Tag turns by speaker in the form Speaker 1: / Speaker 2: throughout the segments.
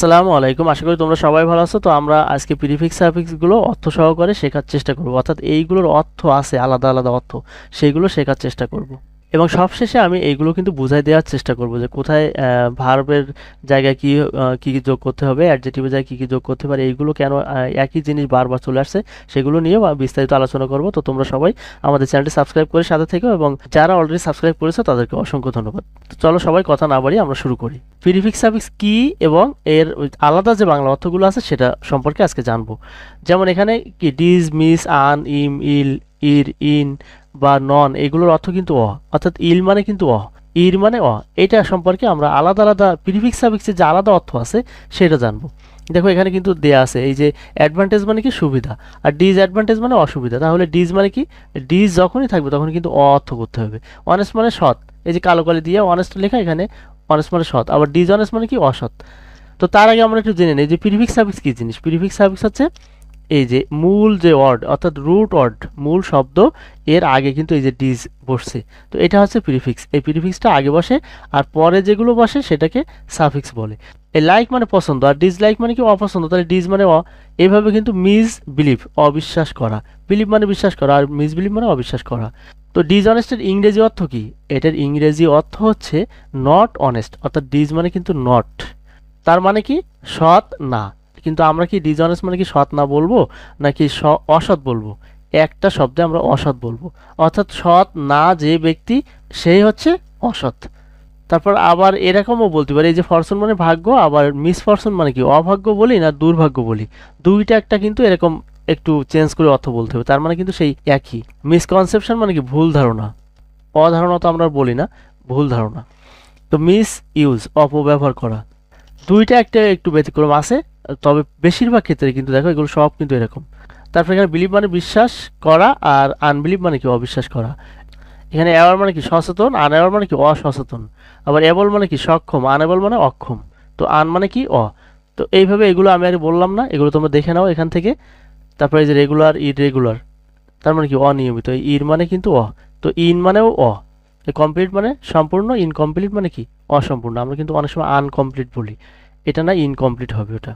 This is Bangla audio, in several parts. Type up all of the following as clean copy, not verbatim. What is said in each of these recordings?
Speaker 1: আসসালামু আলাইকুম। আশা করি তোমরা সবাই ভালো আছো। তো আমরা আজকে প্রিফিক্স সাফিক্স গুলো অর্থ সহকারে শেখার চেষ্টা করব, অর্থাৎ এইগুলোর অর্থ আছে আলাদা আলাদা অর্থ, সেইগুলো শেখার চেষ্টা করব। এবং সবশেষে আমি এইগুলো কিন্তু বুঝাই দেওয়ার চেষ্টা করব যে কোথায় ভার্বের জায়গায় কি কি যোগ করতে হবে, অ্যাডজেক্টিভের জায়গায় কি কি যোগ করতে পারে, এইগুলো কেন একই জিনিস বারবার চলে আসছে সেগুলো নিয়েও বিস্তারিত আলোচনা করব। তো তোমরা সবাই আমাদের চ্যানেলটি সাবস্ক্রাইব করে সাথে থেকো, এবং যারা অলরেডি সাবস্ক্রাইব করেছো তাদেরকে অসংখ্য ধন্যবাদ। তো চলো সবাই কথা না বাড়িয়ে আমরা শুরু করি। প্রিফিক্স সাফিক্স কি এবং এর আলাদা যে বাংলা অর্থগুলো আছে সেটা সম্পর্কে আজকে জানবো। যেমন এখানে কি ডিজ, মিস, আন, ইম, ইল, ইর, ইন বা নন, এগুলোর অর্থ কিন্তু অর্থাৎ ইল মানে কিন্তু ইর মানে এটা সম্পর্কে আমরা আলাদা আলাদা প্রিফিক্স সাফিক্সের যে আলাদা অর্থ আছে সেটা জানবো। দেখো এখানে কিন্তু দেয়া আছে এই যে অ্যাডভান্টেজ মানে কি সুবিধা, আর ডিসঅ্যাডভান্টেজ মানে অসুবিধা। তাহলে ডিজ মানে কি, ডিজ যখনই থাকবে তখন কিন্তু অর্থ করতে হবে। অনেস্ট মানে সৎ, এই যে কালো কালি দিয়ে অনেস্ট লেখা, এখানে অনেস্ট মানে সৎ, আবার ডিসঅনেস্ট মানে কি অসৎ। তো তার আগে আমরা একটু জেনে নিই যে প্রিফিক্স সাফিক্স কি জিনিস। প্রিফিক্স সাফিক্স হচ্ছে এই যে মূল যে ওয়ার্ড অর্থাৎ রুট ওয়ার্ড, মূল শব্দ, এর আগে কিন্তু এই যে ডিজ বসছে, তো এটা হচ্ছে প্রিফিক্স। এই প্রিফিক্সটা আগে বসে আর পরে যেগুলো বসে সেটাকে সাফিক্স বলে। এই লাইক মানে পছন্দ, আর ডিসলাইক মানে কি অপছন্দ, তাহলে ডিজ মানে এইভাবে কিন্তু মিস বিলিভ অবিশ্বাস করা, বিলিভ মানে বিশ্বাস করা, আর মিস বিলিভ মানে অবিশ্বাস করা। তো ডিসঅনেস্টের ইংরেজি অর্থ কি? এটার ইংরেজি অর্থ হচ্ছে নট অনেস্ট, অর্থাৎ ডিজ মানে কিন্তু নট, তার মানে কি সৎ না। কিন্তু আমরা কি ডিসঅনেস্ট মানে কি সৎ না বলবো নাকি অসৎ বলবো? একটা শব্দে আমরা অসৎ বলবো, অর্থাৎ সৎ না যে ব্যক্তি সেই হচ্ছে অসৎ। তারপর আবার এরকমও বলতে পারি, এই যে ফরচুন মানে ভাগ্য, আবার মিসফরচুন মানে কি অভাগ্য বলি না দুর্ভাগ্য বলি, দুইটা একটা কিন্তু এরকম একটু চেঞ্জ করে অর্থ বলতে হবে, তার মানে কিন্তু সেই একই। মিসকনসেপশন মানে কি ভুল ধারণা, অধারণা তো আমরা বলি না, ভুল ধারণা। তো মিস ইউজ অপব্যবহার করা, দুইটা একটা একটু ব্যতিক্রম আছে, তবে বেশিরভাগ ক্ষেত্রে কিন্তু দেখো এগুলো সব কিন্তু এরকম। তারপর এখানে বিলিভ মানে বিশ্বাস করা, আর আনবিলিভ মানে কি অবিশ্বাস করা। এখানে অ্যাওয়ার মানে কি সচেতন, আনঅ্যাওয়ার মানে কি অসচেতন। আবার এবল মানে কি সক্ষম, আনএবল মানে অক্ষম। তো আন মানে কি তো এইভাবে এগুলো আমি আর বললাম না, এগুলো তোমরা দেখে নাও এখান থেকে। তারপরে এই যে রেগুলার, ইররেগুলার, তার মানে কি অনিয়মিত, ইর মানে কিন্তু তো ইন মানেও কমপ্লিট মানে সম্পূর্ণ, ইনকমপ্লিট মানে কি অসম্পূর্ণ। আমরা কিন্তু অনেক সময় আনকমপ্লিট বলি, এটা না ইনকমপ্লিট হবে ওটা।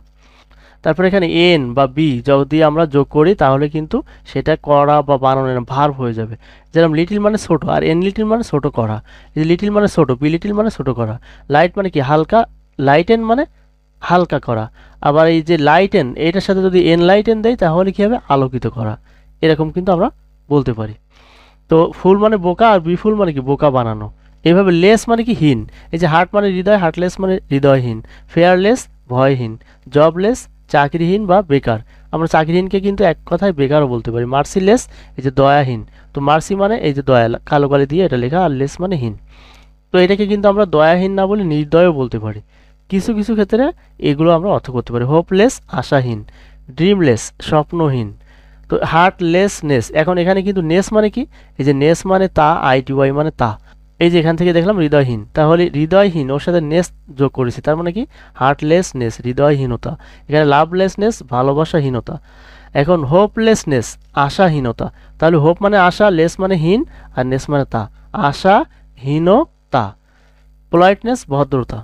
Speaker 1: তারপরে এখানে এন বা বি যদি আমরা যোগ করি তাহলে কিন্তু সেটা করা বা বানানো ভার্ব হয়ে যাবে। যেরকম লিটিল মানে ছোট, আর এন লিটিল মানে ছোট করা, এই যে লিটিল মানে ছোট, বি লিটিল মানে ছোট করা। লাইট মানে কি হালকা, লাইটেন মানে হালকা করা। আবার এই যে লাইটেন এটার সাথে যদি এন লাইটেন দেয় তাহলে কি হবে আলোকিত করা, এরকম কিন্তু আমরা বলতে পারি। তো ফুল মানে বোকা, আর বিফুল মানে কি বোকা বানানো। এইভাবে লেস মানে কি হীন, এই যে হার্ট মানে হৃদয়, হার্টলেস মানে হৃদয়হীন। ফেয়ারলেস ভয়হীন। জবলেস চাকরিহীন বা বেকার, আমরা চাকরিহীনকে কিন্তু এক কথায় বেকারও বলতে পারি। মার্সিলেস এই যে দয়াহীন, তো মার্সি মানে এই যে দয়া, কালো কালি দিয়ে এটা লেখা, আর লেস মানে হীন। তো এটাকে কিন্তু আমরা দয়াহীন না বলে নির্দয়ও বলতে পারি। কিছু কিছু ক্ষেত্রে এগুলো আমরা অর্থ করতে পারি। হোপলেস আশাহীন, ড্রিমলেস স্বপ্নহীন। তো হার্টলেসনেস, এখন এখানে কিন্তু নেস মানে কি, এই যে নেস মানে তা, আইটিওয়াই মানে তা। এই যে এখান থেকে দেখলাম হৃদয়হীন, তাহলে হৃদয়হীন ওর সাথে নেস যোগ করেছি, তার মানে কি হার্টলেসনেস হৃদয়হীনতা। এখানে লাভলেসনেস ভালোবাসাহীনতা। এখন হোপলেসনেস আশাহীনতা, তাহলে হোপ মানে আশা, লেস মানে হীন, আর নেস মানে তা, আশাহীনতা। পোলাইটনেস ভদ্রতা।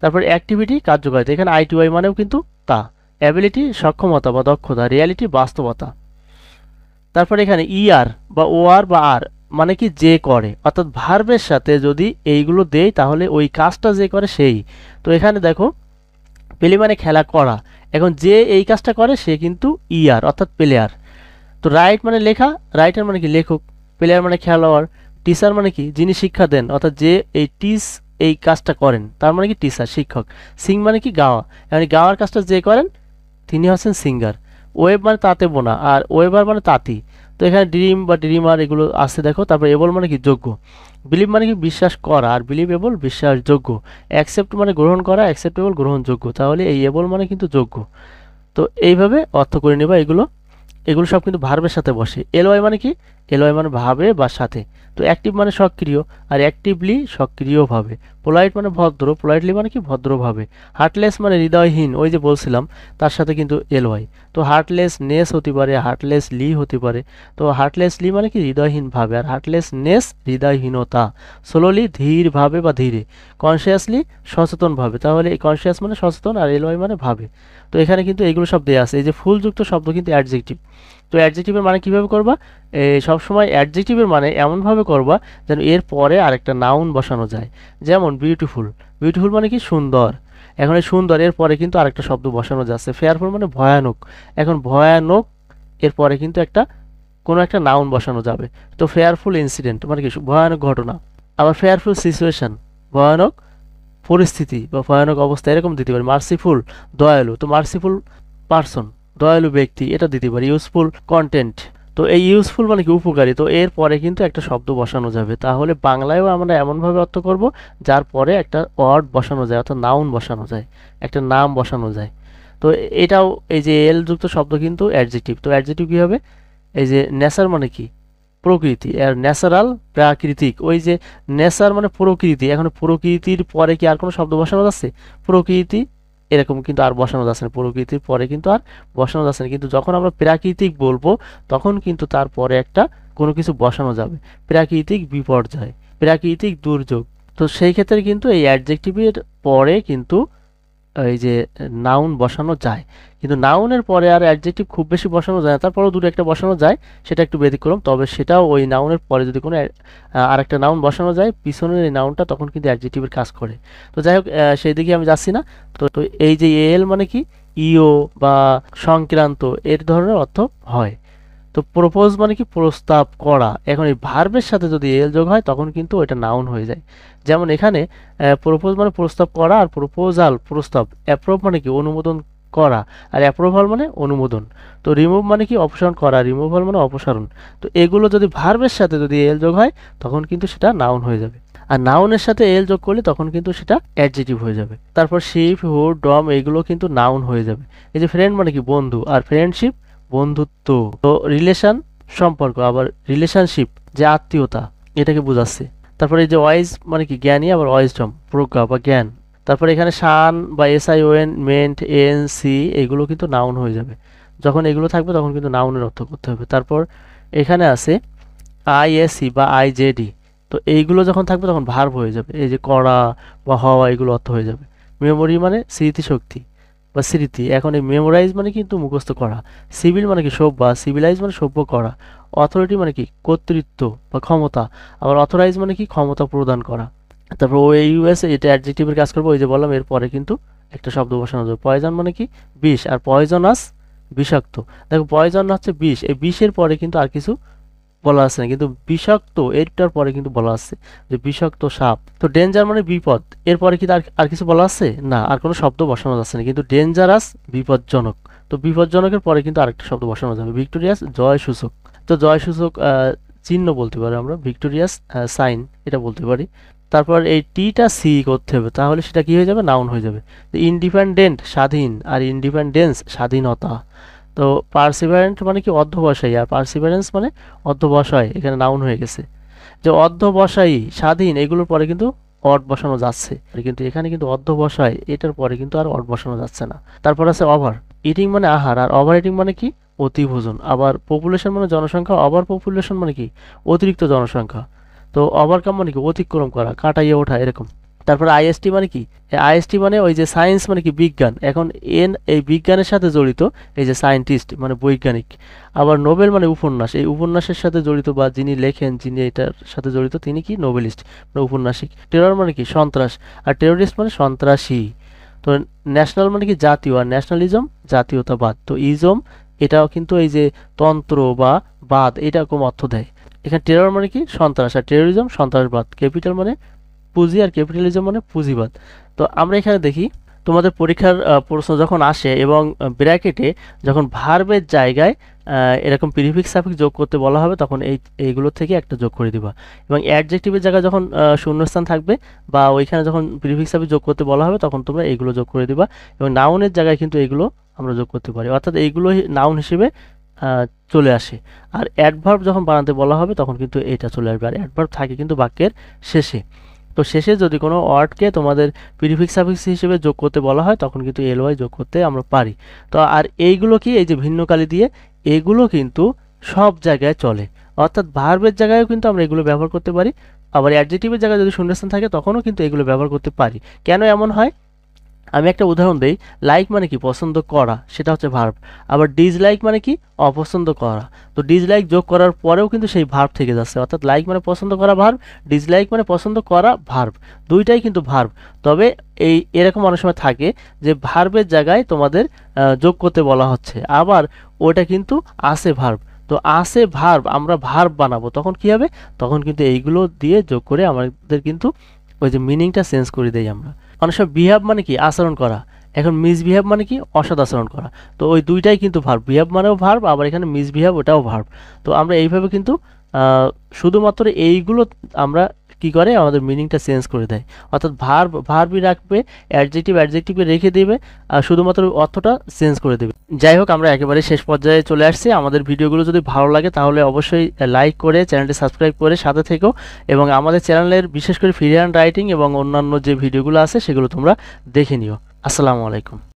Speaker 1: তারপর অ্যাক্টিভিটি কার্যকারিতা, এখানে আইটিওয়াই মানেও কিন্তু তা। অ্যাবিলিটি সক্ষমতা বা দক্ষতা, রিয়ালিটি বাস্তবতা। তারপর এখানে ইআর বা ওআর বা আর মানে কি যে করে, অর্থাৎ ভার্বের সাথে যদি এইগুলো দেই তাহলে ওই কাজটা যে করে সেই। তো এখানে দেখো প্লে মানে খেলা করা, এখন যে এই কাজটা করে সে কিন্তু ইআর অর্থাৎ প্লেয়ার। তো রাইট মানে লেখা, রাইটার মানে কি লেখক। প্লেয়ার মানে খেলোয়াড়। টিচার মানে কি যিনি শিক্ষা দেন, অর্থাৎ যে এই এই কাজটা করেন তার মানে কি টিচার শিক্ষক। সিং মানে কি গাওয়া, মানে গাওয়ার কাজটা যে করেন তিনি হচ্ছেন সিঙ্গার। ওয়েব মানে তাতে বোনা, আর ওয়েবার মানে তাঁতি। তো এখানে ড্রিম বা ড্রিমার এগুলো আছে দেখো। তারপর এবল মানে কি যোগ্য। বিলিভ মানে কি বিশ্বাস করা, আর বিলিভ এবল বিশ্বাসযোগ্য। অ্যাকসেপ্ট মানে গ্রহণ করা, অ্যাকসেপ্টেবল গ্রহণযোগ্য, তাহলে এই এবল মানে কিন্তু যোগ্য। তো এইভাবে অর্থ করে নেবা এগুলো, এগুলো সব কিন্তু ভার্বের সাথে বসে। এলওয়াই মানে কি, এলওয়াই মানে ভাবে বা সাথে। তো অ্যাক্টিভ মানে সক্রিয়, আর অ্যাক্টিভলি সক্রিয়ভাবে। পোলাইট মানে ভদ্র, পোলাইটলি মানে কি ভদ্রভাবে। হার্টলেস মানে হৃদয়হীন, ওই যে বলছিলাম তার সাথে কিন্তু এলওয়াই। তো হার্টলেসনেস হতে পারে, হার্টলেসলি হতে পারে। তো হার্টলেসলি মানে কি হৃদয়হীনভাবে, আর হার্টলেসনেস হৃদয়হীনতা। স্লোলি ধীরভাবে বা ধীরে। কনসিয়াসলি সচেতনভাবে, তাহলে এই কনসিয়াস মানে সচেতন আর এলওয়াই মানে ভাবে। তো এখানে কিন্তু এগুলো সব দেওয়া আছে। এই যে ফুলযুক্ত শব্দ কিন্তু অ্যাডজেক্টিভ। তো অ্যাডজেক্টিভের মানে কিভাবে করবা, সবসময় অ্যাডজেক্টিভের মানে এমনভাবে করবা যেন এর পরে আরেকটা নাউন বসানো যায়। যেমন বিউটিফুল, বিউটিফুল মানে কি সুন্দর, এখন এই সুন্দর এর পরে কিন্তু আরেকটা শব্দ বসানো যাচ্ছে। ফেয়ারফুল মানে ভয়ানক, এখন ভয়ানক এর পরে কিন্তু কোনো একটা নাউন বসানো যাবে। তো ফেয়ারফুল ইনসিডেন্ট মানে কি ভয়ানক ঘটনা। আবার ফেয়ারফুল সিচুয়েশন, ভয়ানক পরিস্থিতি বা ভয়ানক অবস্থা এরকম দিতে পারি। মার্সিফুল, দয়ালু, তো মার্সিফুল পারসন, দয়ালু ব্যক্তি, এটা দিতে পারি। ইউজফুল কন্টেন্ট, তো এই ইউজফুল মানে কি উপকারী, তো এর পরে কিন্তু একটা শব্দ বসানো যাবে। তাহলে বাংলায়ও আমরা এমনভাবে অর্থ করব যার পরে একটা ওয়ার্ড বসানো যায়, অর্থাৎ নাউন বসানো যায়, একটা নাম বসানো যায়। তো এটাও এই যে এল যুক্ত শব্দ কিন্তু অ্যাডজেক্টিভ। তো অ্যাডজেক্টিভ কি হবে, এই যে নেচার মানে কি প্রকৃতি, আর ন্যাচারাল প্রাকৃতিক, ওই যে নেচার মানে প্রকৃতি, এখন প্রকৃতির পরে কি আর কোনো শব্দ বসানো যাচ্ছে, প্রকৃতি এরকম কিন্তু আর বসানো যাচ্ছে না, প্রকৃতির পরে কিন্তু আর বসানো যাচ্ছে না। কিন্তু যখন আমরা প্রাকৃতিক বলবো তখন কিন্তু তারপরে একটা কোনো কিছু বসানো যাবে। প্রাকৃতিক বিপর্যয়, প্রাকৃতিক দুর্যোগ, তো সেই ক্ষেত্রে কিন্তু এই অ্যাডজেক্টিভের পরে কিন্তু এই যে নাউন বসানো যায়। কিন্তু নাউনের পরে আর অ্যাডজেক্টিভ খুব বেশি বসানো যায় না, তারপরেও দুটো একটা বসানো যায়, সেটা একটু ব্যতিক্রম। তবে সেটাও ওই নাউনের পরে যদি কোনো আরেকটা নাউন বসানো যায় পিছনের এই নাউনটা, তখন কিন্তু অ্যাডজেক্টিভের কাজ করে। তো যাই হোক, সেই দিকে আমি যাচ্ছি না। তো এই যে এল মানে কি ইও বা সংক্রান্ত এর ধরনের অর্থ হয়। তো প্রপোজ মানে কি প্রস্তাব করা, এখন এই ভার্বের সাথে যদি এল যোগ হয় তখন কিন্তু এটা নাউন হয়ে যায়। যেমন এখানে প্রপোজ মানে প্রস্তাব করা, আর প্রপোজাল প্রস্তাব। অ্যাপ্রুভ মানে কি অনুমোদন করা, আর অ্যাপ্রুভাল মানে অনুমোদন। তো রিমুভ মানে কি অপসারণ করা, রিমুভাল মানে অপসারণ। তো এগুলো যদি ভার্বের সাথে যদি এল যোগ হয় তখন কিন্তু সেটা নাউন হয়ে যাবে। আর নাউনের সাথে এল যোগ করলে তখন কিন্তু সেটা অ্যাডজেক্টিভ হয়ে যাবে। তারপর শিপ, হুড, ডম এগুলো কিন্তু নাউন হয়ে যাবে। এই যে ফ্রেন্ড মানে কি বন্ধু, আর ফ্রেন্ডশিপ বন্ধুত্ব। তো রিলেশন সম্পর্ক, আবার রিলেশনশিপ যে আত্মীয়তা, এটাকে বোঝাচ্ছে। তারপরে এই যে ওয়াইজ মানে কি জ্ঞানী, আবার ওয়াইজডম প্রজ্ঞা বা জ্ঞান। তারপরে এখানে শান বা SION, মেন্ট, ANC এগুলো কিন্তু নাউন হয়ে যাবে। যখন এগুলো থাকবে তখন কিন্তু নাউনের অর্থ করতে হবে। তারপর এখানে আছে ISE বা IJD, তো এইগুলো যখন থাকবে তখন ভার্ব হয়ে যাবে। এই যে করা বা হওয়া এগুলো অর্থ হয়ে যাবে। মেমোরি মানে স্মৃতিশক্তি বা স্মৃতি, এখন এই মেমোরাইজ মানে কিন্তু মুখস্থ করা। সিভিল মানে কি সভ্য, সিভিলাইজ মানে সভ্য করা। অথরিটি মানে কি কর্তৃত্ব বা ক্ষমতা, আবার অথরাইজ মানে কি ক্ষমতা প্রদান করা। তারপর OAUS এটা অ্যাডজেক্টিভের কাজ করবো, ওই যে বললাম এর পরে কিন্তু একটা শব্দ বসানো যাবে। পয়জন মানে কি বিষ, আর পয়জনাস বিষাক্ত। দেখো পয়জন হচ্ছে বিষ, এই বিষের পরে কিন্তু আর কিছু বলা আছে না, কিন্তু বিষাক্ত এরটার পরে কিন্তু বলা আছে যে বিষাক্ত সাপ। তো ডেঞ্জার মানে বিপদ, এরপরে কি আর কিছু বলা আছে না, আর কোনো শব্দ বসানো যাচ্ছে না, কিন্তু ডেঞ্জারাস বিপজ্জনক। তো বিপজ্জনকের পরে কিন্তু আরেকটা শব্দ বসানো যাবে। ভিক্টোরিয়াস জয় সূচক, তো জয় সূচক চিহ্ন বলতে পারি আমরা, ভিক্টোরিয়াস সাইন এটা বলতে পারি। তারপর এই টিটা সি করতে হবে, তাহলে সেটা কি হয়ে যাবে, নাউন হয়ে যাবে। ইন্ডিপেন্ডেন্ট স্বাধীন, আর ইন্ডিপেন্ডেন্স স্বাধীনতা। তো পার্সিভারেন্ট মানে কি অধ্যবসায়ী, আর পার্সিভারেন্স মানে অধ্যবসায়, এখানে নাউন হয়ে গেছে। যে অধ্যবসায়ী, স্বাধীন এগুলোর পরে কিন্তু অড বসানো যাচ্ছে, কিন্তু এখানে কিন্তু অধ্যবসায় এটার পরে কিন্তু আর অড বসানো যাচ্ছে না। তারপর আছে ওভার ইটিং মানে আহার, আর ওভার ইটিং মানে কি অতিভোজন। আবার পপুলেশন মানে জনসংখ্যা, ওভার পপুলেশন মানে কি অতিরিক্ত জনসংখ্যা। তো ওভারকাম মানে কি অতিক্রম করা, কাটাইয়ে ওঠা এরকম। তারপর IST মানে কি, IST মানে ওই যে সায়েন্স মানে কি বিজ্ঞান, এখন এই বিজ্ঞানের সাথে জড়িত এই যে সায়েন্টিস্ট মানে বৈজ্ঞানিক। আবার নোবেল মানে উপন্যাস, এই উপন্যাসের সাথে জড়িত বা যিনি লেখেন, যিনি এটার সাথে জড়িত তিনি কি নোবেলিস্ট মানে উপন্যাসিক। টেরর মানে কি সন্ত্রাস, আর টেরোরিস্ট মানে সন্ত্রাসী। তো ন্যাশনাল মানে কি জাতীয়, আর ন্যাশনালিজম জাতীয়তাবাদ। তো ইজম এটাও কিন্তু এই যে তন্ত্র বা বাদ এরকম অর্থ দেয়। এখানে টেরর মানে কি সন্ত্রাস, আর টেরোরিজম সন্ত্রাসবাদ। ক্যাপিটাল মানে পুঁজি, আর ক্যাপিটালিজম মানে পুঁজিবাদ। তো আমরা এখানে দেখি তোমাদের পরীক্ষার প্রশ্ন যখন আসে এবং ব্র্যাকেটে যখন ভার্বের জায়গায় এরকম প্রিফিক্স সাফিক্স যোগ করতে বলা হবে তখন এইগুলো থেকে একটা যোগ করে দিবা। এবং অ্যাডজেক্টিভের জায়গায় যখন শূন্যস্থান থাকবে বা ওইখানে যখন প্রিফিক্স সাফিক্স যোগ করতে বলা হবে তখন তোমরা এইগুলো যোগ করে দিবা। এবং নাউনের জায়গায় কিন্তু এগুলো আমরা যোগ করতে পারি, অর্থাৎ এইগুলো নাউন হিসেবে চলে আসে। আর অ্যাডভার্ব যখন বানাতে বলা হবে তখন কিন্তু এটা চলে আসবে, আর অ্যাডভার্ব থাকে কিন্তু বাক্যের শেষে। তো শেষে যদি কোনো ওয়ার্ডকে তোমাদের প্রিফিক্স সাফিক্স হিসেবে যোগ করতে বলা হয় তখন কিন্তু এলওয়াই যোগ করতে আমরা পারি। তো আর এইগুলো কি, এই যে ভিন্নকালী দিয়ে, এগুলো কিন্তু সব জায়গায় চলে, অর্থাৎ ভার্বের জায়গায়ও কিন্তু আমরা এগুলো ব্যবহার করতে পারি, আবার অ্যাডজেক্টিভের জায়গায় যদি শূন্যস্থান থাকে তখনও কিন্তু এগুলো ব্যবহার করতে পারি। কেন এমন হয় আমি একটা উদাহরণ দেই। লাইক মানে কি পছন্দ করা, সেটা হচ্ছে ভার্ব। আবার ডিসলাইক মানে কি অপছন্দ করা। তো ডিসলাইক যোগ করার পরেও কিন্তু সেই ভার্ব থেকে যাচ্ছে, অর্থাৎ লাইক মানে পছন্দ করা ভার্ব, ডিসলাইক মানে পছন্দ করা ভার্ব, দুইটাই কিন্তু ভার্ব। তবে এরকম অনেক সময় থাকে যে ভার্বের জায়গায় তোমাদের যোগ করতে বলা হচ্ছে, আবার ওটা কিন্তু আছে ভার্ব। তো আছে ভার্ব আমরা ভার্ব বানাবো, তখন কি হবে, তখন কিন্তু এইগুলো দিয়ে যোগ করে আমাদের কিন্তু ওই যে মিনিংটা চেঞ্জ করে দেই আমরা। অনেক সময় বিহেভ মানে কি আচরণ করা, এখন মিসবিহেভ মানে কি অসৎ আচরণ করা। তো ওই দুইটাই কিন্তু ভার্ব, বিহেভ মানেও ভার্ব, আবার এখানে মিসবিহেভ ওটাও ভার্ব। তো আমরা এইভাবে কিন্তু শুধুমাত্র এইগুলো আমরা কি করে আমাদের মিনিংটা চেঞ্জ করে দেয়, অর্থাৎ ভার্বই রাখবে, অ্যাডজেক্টিভে রেখে দেবে, আর শুধুমাত্র অর্থটা চেঞ্জ করে দেবে। যাই হোক, আমরা একেবারে শেষ পর্যায়ে চলে আসছি। আমাদের ভিডিওগুলো যদি ভালো লাগে তাহলে অবশ্যই লাইক করে চ্যানেলটি সাবস্ক্রাইব করে সাথে থেকো, এবং আমাদের চ্যানেলের বিশেষ করে ফ্রি হ্যান্ড রাইটিং এবং অন্যান্য যে ভিডিওগুলো আছে সেগুলো তোমরা দেখে নিও। আসসালামু আলাইকুম।